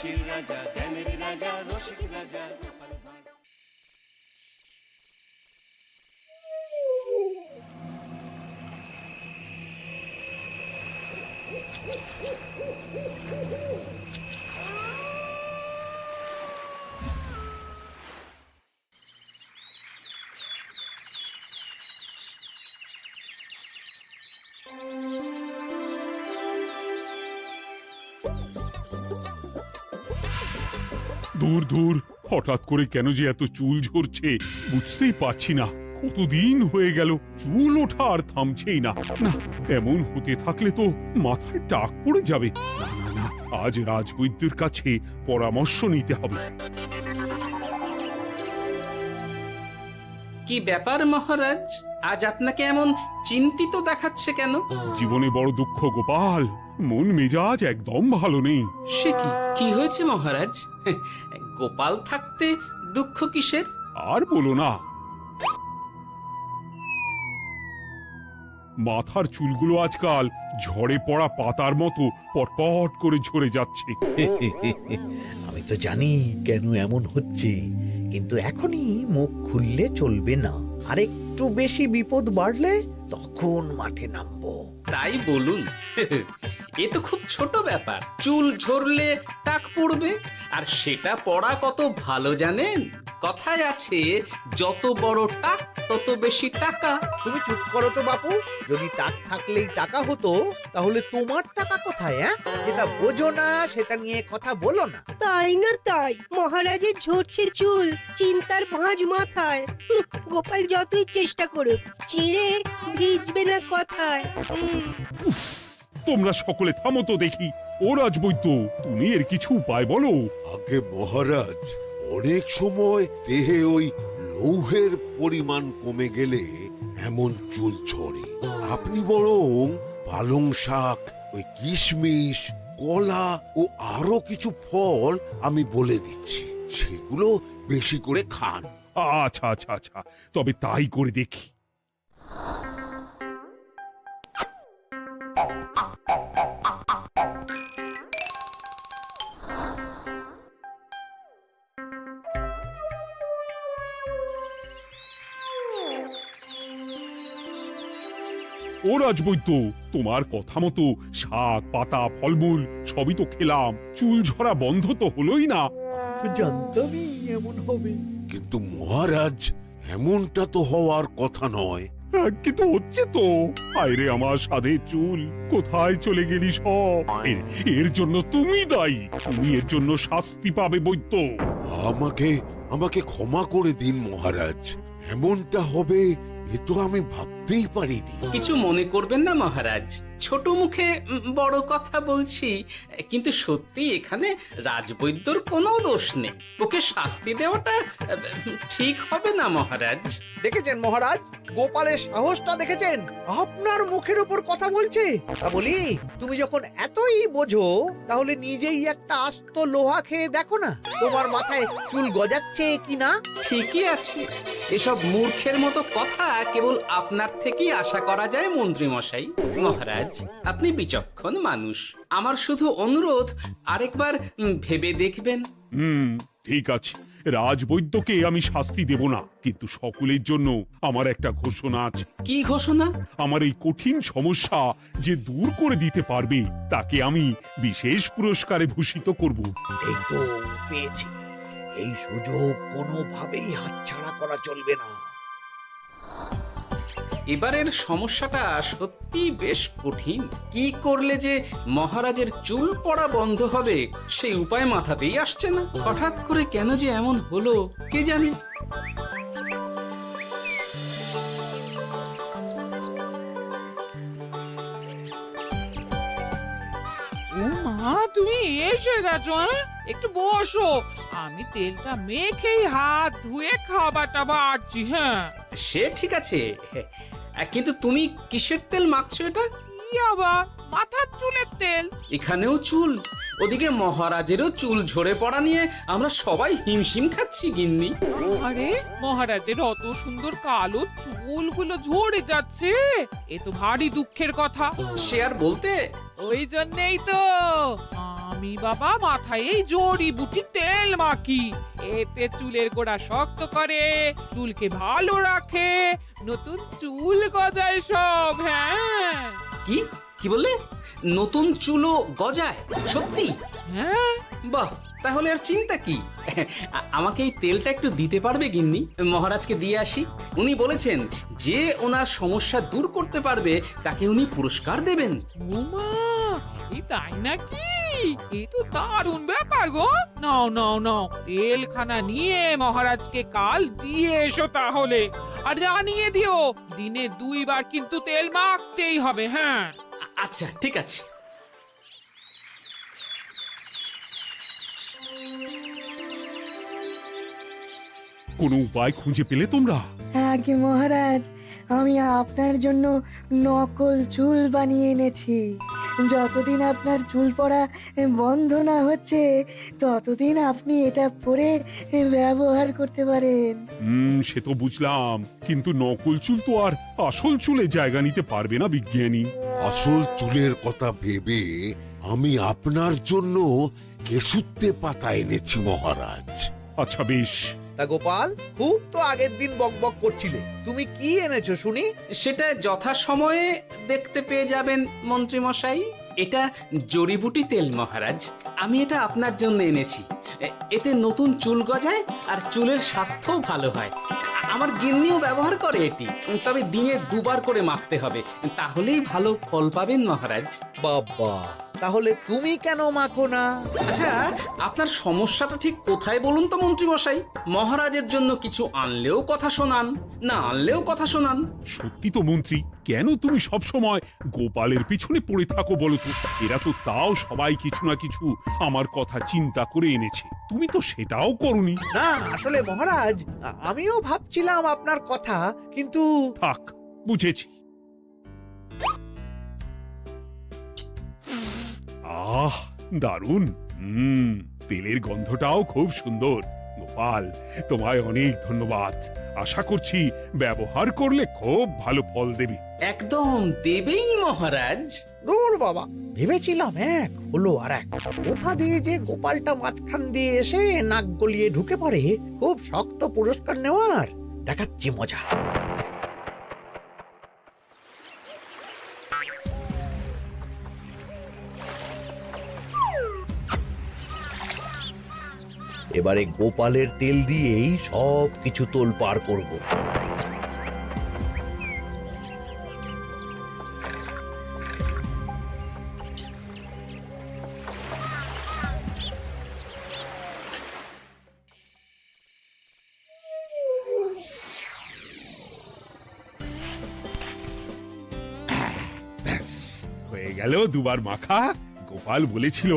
হাসির রাজা, জ্ঞানের রাজা, রসিক রাজা গোপাল ভাঁড়। দূর দূর, হঠাৎ করে কেন যে এত চুল ঝরছে বুঝতেই পারছি না। কতদিন হয়ে গেল চুল ওঠা আর থামছেই না। না, এমন হতে থাকলে তো মাথায় টাক পড়ে যাবে। না না না, আজ রাজবৈদ্যের কাছে পরামর্শ নিতে হবে। কি ব্যাপার মহারাজ, আজ আপনাকে এমন চিন্তিত দেখাচ্ছে কেন? জীবনে বড় দুঃখ গোপাল, মন মেজাজ একদম ভালো নেই। সে কি, কি হয়েছে মহারাজ? গোপাল থাকতে দুঃখ কিসের? আর বলো না, মাথার চুলগুলো আজকাল ঝড়ে পড়া পাতার মতো পটপট করে ঝরে যাচ্ছে। আমি তো জানি কেন এমন হচ্ছে, কিন্তু এখনই মুখ খুললে চলবে না। আর একটু বেশি বিপদ বাড়লে তখন মাঠে নামবো। তাই বলুন। এ তো খুব ছোট ব্যাপার, চুল ঝরলে টাক পড়বে, আর সেটা পড়া কত ভালো জানেন? কথায় আছে, যত বড় টাক তত বেশি টাকা। তুমি চুপ করো তো বাপু। যদি টাক থাকলেই টাকা হতো, তাহলে তোমার টাকা কোথায়? যেটা বোঝো না সেটা নিয়ে কথা বলো না। তাই না তাই, মহারাজের ঝরছে চুল, চিন্তার ভাঁজ মাথায়। গোপাল যতই চেষ্টা করুক, চিড়ে ভিজবে না কথায়। উফ, তোমরা সকলে থামো তো দেখি। ও রাজবৈদ্য, তুমি এর কিছু উপায় বলো। আগে মহারাজ, অনেক সময় দেহে ওই লৌহের পরিমাণ কমে গেলে এমন চুল ঝরে। আপনি বরং পালং শাক, ওই কিশমিশ, কলা ও আরো কিছু ফল আমি বলে দিচ্ছি, সেগুলো বেশি করে খান। আচ্ছা আচ্ছা আচ্ছা, তবে তাই করে দেখি। ও রাজবৈদ্য, তোমার কথা মতো শাক পাতা ফলমূল সবই তো খেলাম, চুল ঝরা বন্ধ তো হলোই না। তো জানতামই এমন হবে। কিন্তু মহারাজ, এমনটা তো হওয়ার কথা নয়। কিন্তু হচ্ছে তো। আরে আমার সাধের চুল, কোথায় চলে গেলি সব? এর জন্য তুমি দায়ী, তুমি এর জন্য শাস্তি পাবে বৈদ্য। আমাকে আমাকে ক্ষমা করে দিন মহারাজ, এমনটা হবে এ তো আমি ভাবতেই পারিনি। কিছু মনে করবেন না মহারাজ, ছোট মুখে বড় কথা বলছি, কিন্তু সত্যি এখানে রাজবৈদ্যর কোনো দোষ নেই। ওকে শাস্তি দেওয়াটা ঠিক হবে না মহারাজ। দেখেছেন মহারাজ, গোপালের সাহসটা দেখেছেন? আপনার মুখের উপর কথা বলছে। তা বলি, তুমি যখন এতই বোঝো, তাহলে নিজেই একটা আস্ত লোহা খেয়ে দেখো না, তোমার মাথায় চুল গজাচ্ছে কিনা। ঠিকই আছে, এসব মূর্খের মতো কথা কেবল আপনার থেকেই আশা করা যায় মন্ত্রী মশাই। মহারাজ, আপনি বিচক্ষণ মানুষ, আমার শুধু অনুরোধ, আরেকবার ভেবে দেখবেন। ঠিক আছে, রাজবৈদ্যকে আমি শাস্তি দেব না, কিন্তু সকলের জন্য আমার একটা ঘোষণা আছে। কি ঘোষণা? আমার এই কঠিন সমস্যা যে দূর করে দিতে পারবে, তাকে আমি বিশেষ পুরস্কারে ভূষিত করব। এই তো পেয়েছি, এই সুযোগ কোনোভাবেই হাতছাড়া করা চলবে না। এবারের সমস্যাটা সত্যি বেশ কঠিন। কি করলে যে মহারাজের চুল পড়া বন্ধ হবে সেই উপায় মাথাতেই আসছে না। হঠাৎ করে কেন যে এমন হলো কে জানে। ও মা, তুমি এসে গেছো? একটু বসো, আমি তেলটা মেখেই হাত ধুয়ে খাবারটা বাড়ছি। হ্যাঁ, সে ঠিক আছে, কিন্তু তুমি কিসের তেল মাখছো এটা? কি আবার মাথার চুলের তেল? এখানেও চুল, ওদিকে মহারাজেরও চুল ঝরে পড়া নিয়ে আমরা সবাই হিমশিম খাচ্ছি গিন্নি। আরে, মহারাজের অত সুন্দর কালো চুলগুলো ঝরে যাচ্ছে, এ তো ভারী দুঃখের কথা। সে আর বলতে। ওই জন্যই তো আমি বাবা মাথায় এই জড়িবুটি তেল মাখি, এতে চুলের গোড়া শক্ত করে, চুলকে ভালো রাখে, নতুন চুল গজায় সব। হ্যাঁ কি কি বললে? নতুন চুলও গজায়? সত্যি? হ্যাঁ, বাহ, তাহলে আর চিন্তা কি? আমাকে এই তেলটা একটু দিতে পারবে গিন্নি? মহারাজকে দিয়ে আসি। উনি বলেছেন যে ওনার সমস্যা দূর করতে পারবে তাকে উনি পুরস্কার দেবেন। উমা, এই তাই নাকি? এই তো দারুণ ব্যাপার গো। নাও নাও নাও, তেলখানা নিয়ে মহারাজকে কাল দিয়ে এসো তাহলে। আর জানিয়ে দিও, দিনে 2 বার কিন্তু তেল মাখতেই হবে। হ্যাঁ আচ্ছা, ঠিক আছে। কোনো উপায় খুঁজে পেলে তোমরা? আগে মহারাজ, আমি আপনার জন্য নকল চুল বানিয়ে এনেছি। যতদিন আপনার চুল পড়া বন্ধ না হচ্ছে ততদিন আপনি এটা পরে ব্যবহার করতে পারেন। সে তো বুঝলাম, কিন্তু নকল চুল তো আর আসল চুলে জায়গা নিতে পারবে না বিজ্ঞানী। আসল চুলের কথা ভেবে আমি আপনার জন্য কেশুত্তে পাতা এনেছি মহারাজ। আচ্ছা বেশ। তা গোপাল, খুব তো আগের দিন বকবক করছিলে, তুমি কি এনেছো শুনি? সেটা যথাসময়ে দেখতে পেয়ে যাবেন মন্ত্রী মশাই। এটা জড়িবুটি তেল মহারাজ, আমি এটা আপনার জন্য এনেছি। এতে নতুন চুল গজায় আর চুলের স্বাস্থ্যও ভালো হয়। আমার গিন্নিও ব্যবহার করে এটি, তবে দিনে 2 বার করে মাখতে হবে, তাহলেই ভালো ফল পাবেন মহারাজ। বাবা, তাহলে তুমি কেন মাখো না? আচ্ছা, আপনার সমস্যাটা ঠিক কোথায় বলুন তো মন্ত্রী মশাই? মহারাজের জন্য কিছু আনলেও কথা শোনান, না আনলেও কথা শোনান। সত্যি তো মন্ত্রী, কেন তুমি সব সময় গোপালের পিছনে পড়ে থাকো বলো তো? এরা তো তাও সবাই কিছু না কিছু আমার কথা চিন্তা করে এনেছে, তুমি তো সেটাও করনি। না, আসলে মহারাজ, আমিও ভাবছিলাম আপনার কথা, কিন্তু থাক, বুঝেছি। আহ, দারুণ। তেলের গন্ধটাও খুব সুন্দর। গোপাল, তোমায় অনেক ধন্যবাদ। আশা করছি ব্যবহার করলে খুব ভালো ফল দেবে। একদম দেবেই মহারাজ। দূর বাবা, ভেবেছিলাম এক হলো আর এক। কোথা দিয়ে যে গোপালটা মাঝখান দিয়ে এসে নাক গলিয়ে ঢুকে পড়ে, খুব শক্ত পুরস্কার নেওয়ার। দেখাচ্ছি মজা। এবারে গোপালের তেল দিয়েই সব কিছু তোলপাড় করব। ব্যাস, হয়ে গেল 2 বার মাখা। গোপাল বলেছিল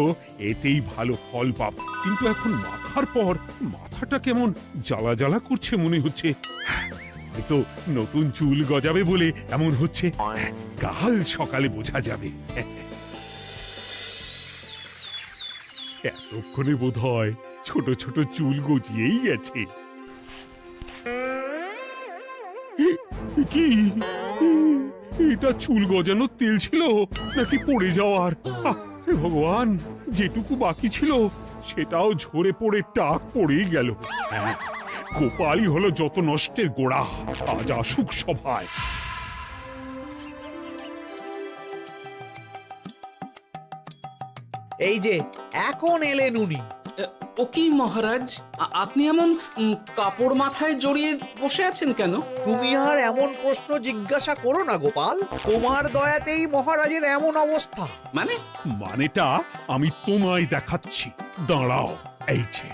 এতেই ভালো ফল পাব, কিন্তু এখন মাখার পর মাথাটা কেমন জ্বালা জ্বালা করছে মনে হচ্ছে। হয়তো নতুন চুল গজাবে বলে এমন হচ্ছে। কাল সকালে বোঝা যাবে। এতক্ষণে বোধহয় ছোট ছোট চুল গজিয়েই গেছে। কি এটা চুল গজানোর তেল ছিল নাকি পড়ে যাওয়ার? হে ভগবান, যেটুকু বাকি ছিল সেটাও ঝরে পড়ে টাক পড়েই গেল। হ্যাঁ, গোপালই হলো যত নষ্টের গোড়া। আজ আসুক সভায়। এই যে এখন এলেন উনি। ও কি মহারাজ, আপনি এমন কাপড় মাথায় জড়িয়ে বসে আছেন কেন? তুমি আর এমন প্রশ্ন জিজ্ঞাসা করো না গোপাল, তোমার দয়াতেই মহারাজের এমন অবস্থা। মানে? মানেটা আমি তোমায় দেখাচ্ছি, দাঁড়াও। এই যে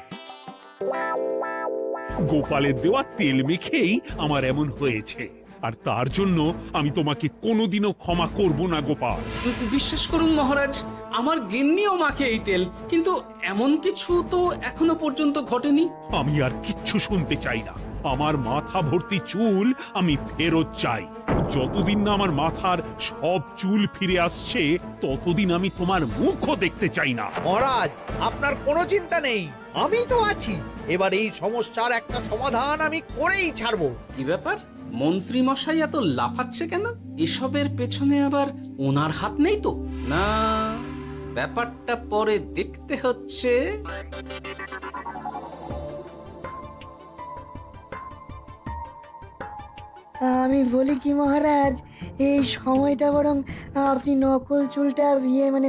গোপালের দেওয়া তেল মেখেই আমার এমন হয়েছে, আর তার জন্য আমি তোমাকে কোনোদিনও ক্ষমা করব না গোপাল। বিশ্বাস করুন মহারাজ, আমার গিন্নিও মাখে এই তেল, কিন্তু এমন কিছু তো এখনো পর্যন্ত ঘটেনি। আমি আর কিচ্ছু শুনতে চাই না। আমার মাথা ভর্তি চুল আমি ফেরত চাই। যতদিন না আমার মাথার সব চুল ফিরে আসছে ততদিন আমি তোমার মুখও দেখতে চাই না। মহারাজ, আপনার কোনো চিন্তা নেই, আমি তো আছি। এবার এই সমস্যার একটা সমাধান আমি করেই ছাড়বো। কি ব্যাপার, মন্ত্রী মশাই এত লাফাচ্ছে কেন? এসবের পেছনে আবার ওনার হাত নেই তো? না, ব্যাপারটা পরে দেখতে হচ্ছে। আমি বলি কি মহারাজ, এই সময়টা বরং আপনি নকল চুলটা মানে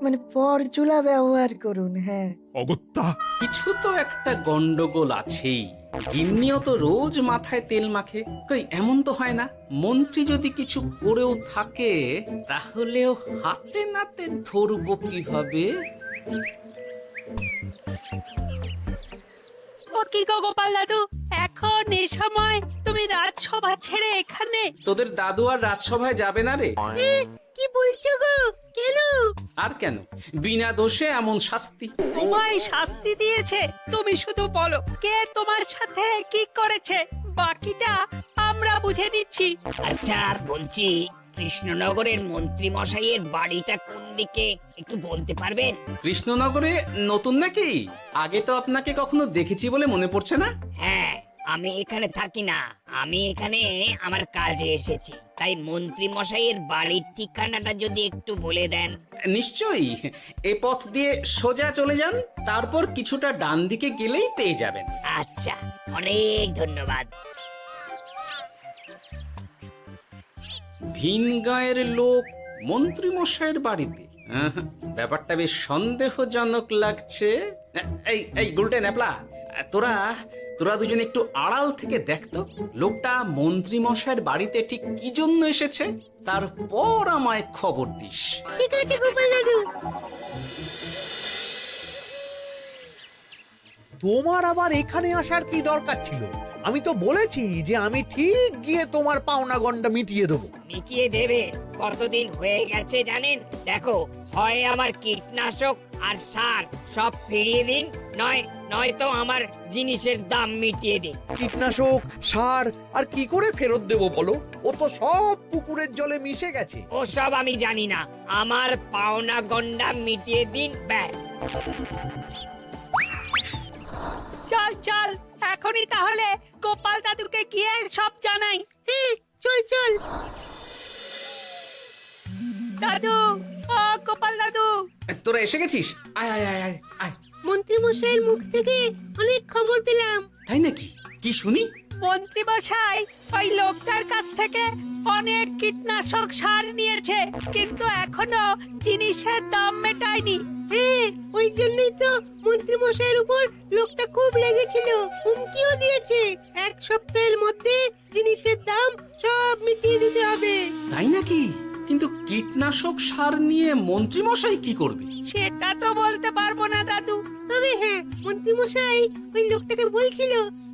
মানে পরচুলা ব্যবহার করুন। হ্যাঁ, অগত্যা, কিছু তো একটা গন্ডগোল আছেই। গিন্নিও তো রোজ মাথায় তেল মাখে, কই এমন তো হয় না। মন্ত্রী যদি কিছু করেও থাকে তাহলেও হাতে নাতে ধরবো কিভাবে? ও কি গো গোপাল দাদু, এখন এই সময় তুমি রাজসভা ছেড়ে এখানে? তোদের দাদু আর রাজসভায় যাবে না রে? কি বলছো গো? কেন? আর কেন, বিনা দোষে এমন শাস্তি। তোমায় শাস্তি দিয়েছে, তুমি শুধু বলো কে তোমার সাথে কি করেছে, বাকিটা আমরা বুঝে নিচ্ছি। আচ্ছা, আর বলছি কৃষ্ণনগরের মন্ত্রী মশাইয়ের বাড়িটা কোন দিকে একটু বলতে পারবেন? কৃষ্ণনগরে নতুন নাকি? আগে তো আপনাকে কখনো দেখেছি বলে মনে পড়ছে না। হ্যাঁ, আমি এখানে থাকি না, আমি এখানে আমার কাজে এসেছি, তাই মন্ত্রী মশাইয়ের বাড়ির ঠিকানাটা যদি একটু বলে দেন। নিশ্চয়ই, এ পথ দিয়ে সোজা চলে যান, তারপর কিছুটা ডান দিকে গেলেই পেয়ে যাবেন। আচ্ছা, অনেক ধন্যবাদ। ভিন গাঁয়ের লোক মন্ত্রী মশাইয়ের বাড়িতে? ব্যাপারটা বেশ সন্দেহজনক লাগছে। এই এই গুলটে ন্যাপলা, তোরা তোরা দুজন একটু আড়াল থেকে দেখতো লোকটা মন্ত্রী মশাইয়ের বাড়িতে ঠিক কি জন্য এসেছে, তারপর আমায় খবর দিস। ঠিক আছে গোপাল দাদু। তোমার আবার এখানে আসার কি দরকার ছিল? আমি তো বলেছি যে আমি ঠিক গিয়ে তোমার পাওনা গন্ডা মিটিয়ে দেবো। মিটিয়ে দেবে? কতদিন হয়ে গেছে জানেন? দেখো, হয় আমার কীটনাশক আর সার সব ফিরিয়ে দিন, নয়তো আমার জিনিসের দাম মিটিয়ে দিন। কীটনাশক, সার আর কি করে ফেরত দেবো বলো? ও তো সব পুকুরের জলে মিশে গেছে। ওসব আমি জানি না, আমার পাওনা গন্ডা মিটিয়ে দিন, ব্যাস। চল চল, এখনই তাহলে গোপাল দাদুকে গিয়ে সব জানাই। হ্যাঁ, চল চল। দাদু, ও গোপাল দাদু। তোরা এসে গেছিস? আয় আয় আয় আয় আয়। মন্ত্রী মশাইয়ের মুখ থেকে অনেক খবর পেলাম। তাই নাকি? কি শুনি? মন্ত্রী মশাই ওই লোকটার কাছ থেকে অনেক কীটনাশক সার নিয়েছে, কিন্তু এখনো জিনিসের দাম মেটায়নি। হ্যাঁ, ওই জন্যই তো মন্ত্রী মশাইয়ের উপর লোকটা খুব লেগেছিল, হুমকিও দিয়েছে 1 সপ্তাহের মধ্যে জিনিসের দাম সব মিটিয়ে দিতে হবে। তাই নাকি? কিন্তু কীটনাশক সার নিয়ে মন্ত্রী মশাই কি করবে? সেটা তো বলতে পারবো না দাদু। তবে হ্যাঁ, মন্ত্রী মশাই ওই লোকটাকে বলছিল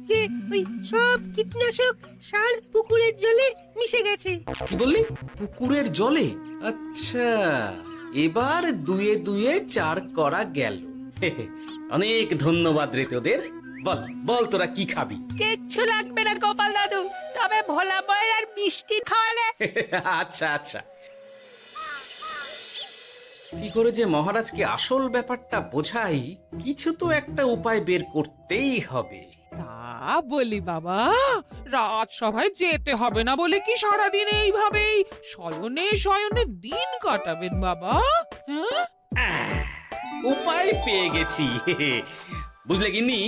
যে ওই সব কীটনাশক সার পুকুরের জলে মিশে গেছে। কি বললি? পুকুরের জলে? আচ্ছা, এবার দুয়ে দুয়ে 4 করা গেল। অনেক ধন্যবাদ রে তোদের। বল বল, তোরা কি খাবি? কিচ্ছু লাগবে না গোপাল দাদু, তবে ভোলা বয়ের আর মিষ্টি খাওয়ালে। আচ্ছা আচ্ছা। কি করে যে মহারাজকে আসল ব্যাপারটা বোঝাই, কিছু তো একটা উপায় বের করতেই হবে। তা বলি বাবা, রাজসভায় যেতে হবে না বলে কি সারাদিন এইভাবেই শয়নে শয়নে দিন কাটাবেন বাবা? হ্যাঁ, উপায় পেয়ে গেছি। বুঝলে গিন্নি,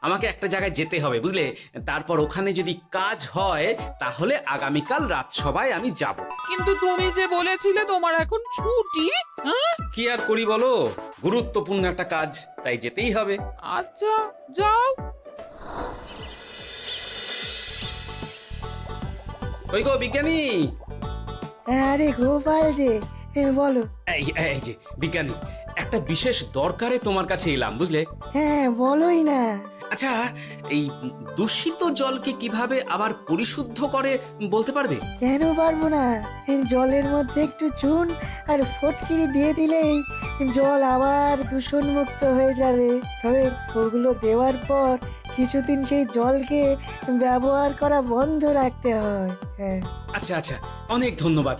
আমাকে একটা জায়গায় যেতে হবে, বুঝলে? তারপর ওখানে যদি কাজ হয় তাহলে আগামীকাল রাজসভায় আমি যাব। কিন্তু তুমি যে বলেছিলে তোমার এখন ছুটি। হ্যাঁ, কি আর করি বলো, গুরুত্বপূর্ণ একটা কাজ, তাই যেতেই হবে। আচ্ছা যাও। ওই গো বিজ্ঞানী, আরে গোপাল যে, বলো। এই এই যে বিজ্ঞানী, একটা বিশেষ দরকারে তোমার কাছে এলাম, বুঝলে? হ্যাঁ, বলোই না। আচ্ছা, এই দূষিত জলকে কিভাবে আবার পরিশুদ্ধ করে বলতে পারবে? কেন পারবো না? জলের মধ্যে একটু চুন আর ফটকিরি দিয়ে দিলেই জল আবার দূষণমুক্ত হয়ে যাবে। তবে ওগুলো দেওয়ার পর কিছুদিন সেই জলকে ব্যবহার করা বন্ধ রাখতে হয়। হ্যাঁ। আচ্ছা আচ্ছা, অনেক ধন্যবাদ,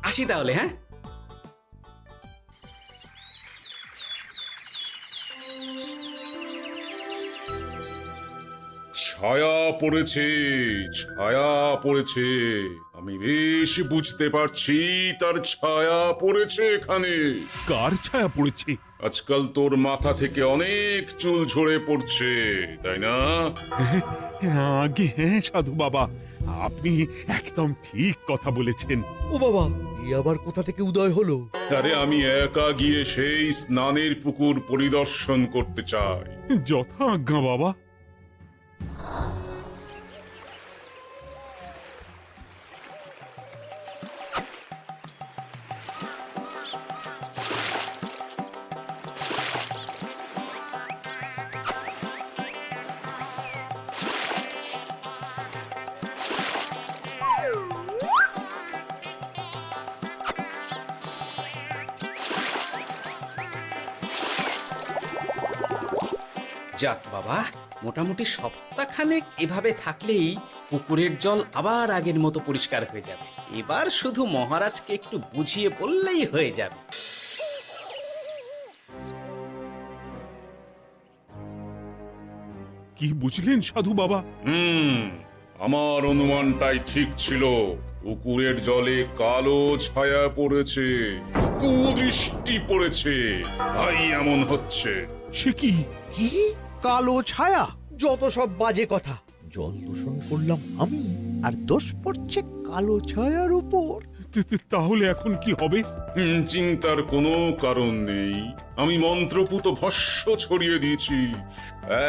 আসি তাহলে। হ্যাঁ, ছায়া পড়েছে, ছায়া পড়েছে। আমি বেশ বুঝতে পারছি তার ছায়া পড়েছে এখানে। কার ছায়া পড়েছে? আজকাল তোর মাথা থেকে অনেক চুল ঝরে পড়ছে, তাই না? আগে হ্যাঁ সাধু বাবা, আপনি একদম ঠিক কথা বলেছেন। ও বাবা, এই আবার কোথা থেকে উদয় হলো? আরে আমি একা গিয়ে সেই স্নানের পুকুর পরিদর্শন করতে চাই। যথা আজ্ঞা বাবা। যাক বাবা, মোটামুটি সপ্তাহখানেক এভাবে থাকলেই পুকুরের জল আবার আগের মতো পরিষ্কার হয়ে যাবে। এবার শুধু মহারাজকে একটু বুঝিয়ে বললেই হয়ে যাবে। কি বুঝলেন সাধু বাবা? আমার অনুমানটাই ঠিক ছিল। পুকুরের জলে কালো ছায়া পড়েছে, কুদৃষ্টি পড়েছে, তাই এমন হচ্ছে। সে কি? কি কালো ছায়া? যত সব বাজে কথা। জল দূষণ করলাম আমি, আর দোষ পড়ছে কালো ছায়ার উপর। তাহলে এখন কি হবে? চিন্তার কোনো কারণ নেই। আমি মন্ত্রপুত ভস্য ছড়িয়ে দিয়েছি।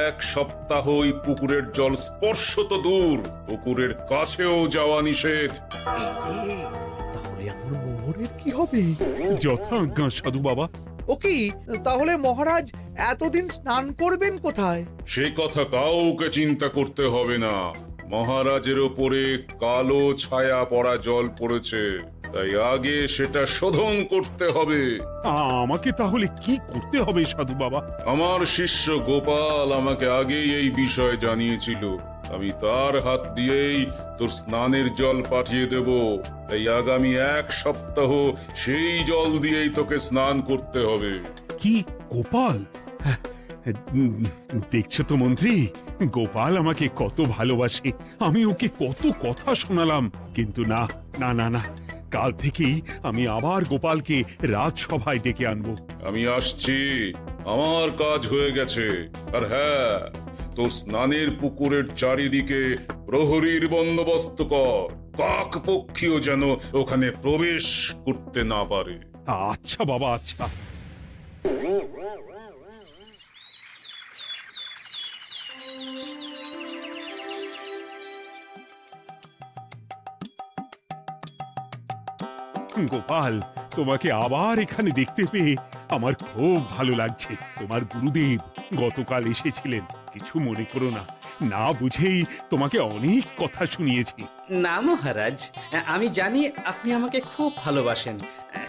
1 সপ্তাহ ওই পুকুরের জল স্পর্শ তো দূর, পুকুরের কাছেও যাওয়া নিষেধ। তাহলে আমার মোহরের কি হবে? যথা আজ্ঞা সাধু বাবা। ও কি, তাহলে মহারাজ এতদিন স্নান করবেন কোথায়? সে কথা কাউকে চিন্তা করতে হবে না। মহারাজের ওপরে কালো ছায়া পড়া জল পড়েছে, তাই আগে সেটা শোধন করতে হবে। আমাকে তাহলে কি করতে হবে সাধু বাবা? আমার শিষ্য গোপাল আমাকে আগেই এই বিষয় জানিয়েছিল। আমি তার হাত দিয়েই তোর স্নানের জল পাঠিয়ে দেব। তাই আগামী 1 সপ্তাহ সেই জল দিয়েই তোকে স্নান করতে হবে। কি গোপাল? দেখছো তো মন্ত্রী, গোপাল আমাকে কত ভালোবাসে। আমি ওকে কত কথা শোনালাম, কিন্তু না না না না, কাল থেকেই আমি আবার গোপালকে রাজসভায় ডেকে আনবো। আমি আসছি, আমার কাজ হয়ে গেছে। আর হ্যাঁ, তোর স্নানের পুকুরের চারিদিকে প্রহরীর বন্দোবস্ত কর। কাক পক্ষীও যেন ওখানে প্রবেশ করতে না পারে। আচ্ছা বাবা, আচ্ছা। গোপাল, তোমাকে আবার এখানে দেখতে পেয়ে আমার খুব ভালো লাগছে। তোমার গুরুদেব গতকাল এসেছিলেন, কিছু মনে করো না। না বুঝেই তোমাকে অনেক কথা শুনিয়েছি। না মহারাজ, আমি জানি আপনি আমাকে খুব ভালোবাসেন,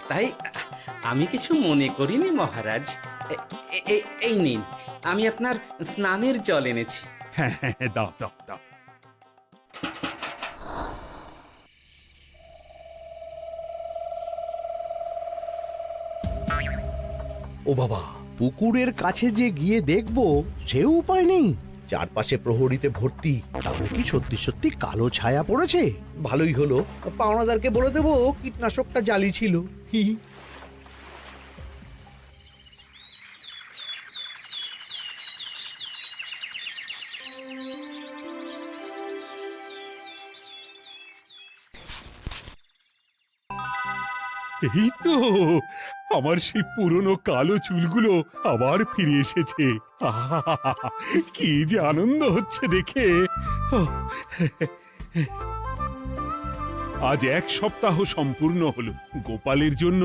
তাই আমি কিছু মনে করিনি মহারাজ। এই নিন, আমি আপনার স্নানের জল এনেছি। হ্যাঁ হ্যাঁ হ্যাঁ, দাও দাও দাও। ও বাবা, পুকুরের কাছে যে গিয়ে দেখবো সে উপায় নেই। চারপাশে প্রহরীতে ভর্তি। তাহলে কি সত্যি সত্যি কালো ছায়া পড়েছে? ভালোই হলো, পাওনাদারকে বলে দেবো কীটনাশকটা জালি ছিল। হি হি। এই তো আমার সেই পুরনো কালো চুলগুলো আবার ফিরে এসেছে। আহা, কি যে আনন্দ হচ্ছে দেখে। আজ 1 সপ্তাহ সম্পূর্ণ হলো। গোপালের জন্য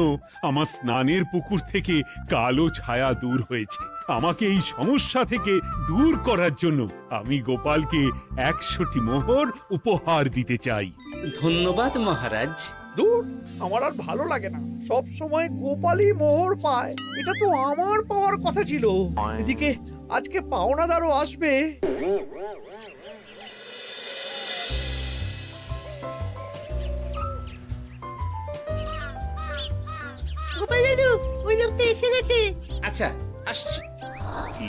আমার স্নানের পুকুর থেকে কালো ছায়া দূর হয়েছে। আমাকে এই সমস্যা থেকে দূর করার জন্য আমি গোপালকে 100টি মোহর উপহার দিতে চাই। ধন্যবাদ মহারাজ। দূর, আমার আর ভালো লাগে না। সব সময় গোপালই মোহর পায়, এটা তো আমার পাওয়ার কথা ছিল। এদিকে আজকে পাওনাদারও আসবে। গোপাল দাদু, ওই লোকটা এসে গেছে। আচ্ছা, আসছি।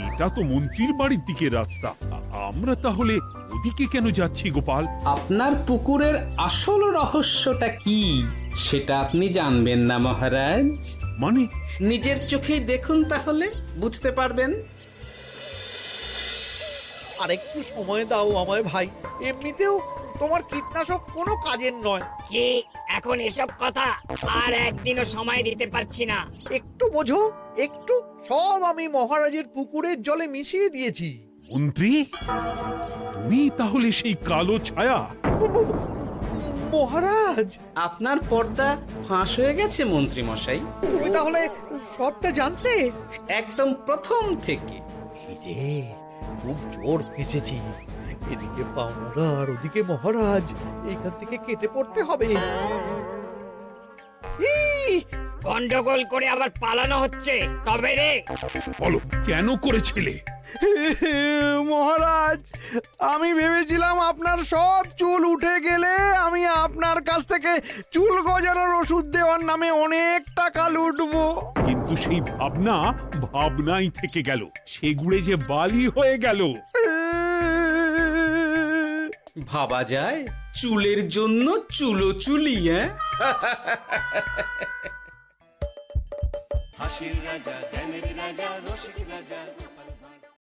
এটা তো মন্ত্রীর বাড়ির দিকে রাস্তা। আমরা তাহলে ওদিকে কেন যাচ্ছি গোপাল? আপনার পুকুরের আসল রহস্যটা কি সেটা আপনি জানবেন না মহারাজ? মানে নিজের চোখেই দেখুন, তাহলে বুঝতে পারবেন। আর একটু সময় দাও আমায় ভাই, এমনিতেও তোমার কীটনাশক কোনো কাজের নয়। কি এখন এসব কথা? আর একদিনও সময় দিতে পারছি না। একটু বোঝো, একটু। সব আমি মহারাজের পুকুরের জলে মিশিয়ে দিয়েছি। মন্ত্রী, তুমি তাহলে সেই কালো ছায়া? মহারাজ, আপনার পর্দা ফাঁস হয়ে গেছে মন্ত্রী মশাই। তুমি তাহলে সবটা জানতে? একদম প্রথম থেকে। রে, খুব জোর ফেঁসেছি। এদিকে পাওনা আর ওদিকে মহারাজ, এইখান থেকে কেটে পড়তে হবে। ই! গন্ডগোল করে আবার পালানো হচ্ছে কবে রে? বলো, কেন করেছিলে? মহারাজ, আমি ভেবেছিলাম আপনার সব চুল উঠে গেলে আমি আপনার কাছ থেকে চুল গজানোর ওষুধ দেওয়ার নামে অনেক টাকা লুটবো। কিন্তু সেই ভাবনা ভাবনাই থেকে গেল, সেগুড়ে যে বালি হয়ে গেল। ভাবা যায় চুলের জন্য চুলোচুলি, হ্যাঁ? হাসির রাজা জ্ঞানের রাজা রসিক রাজা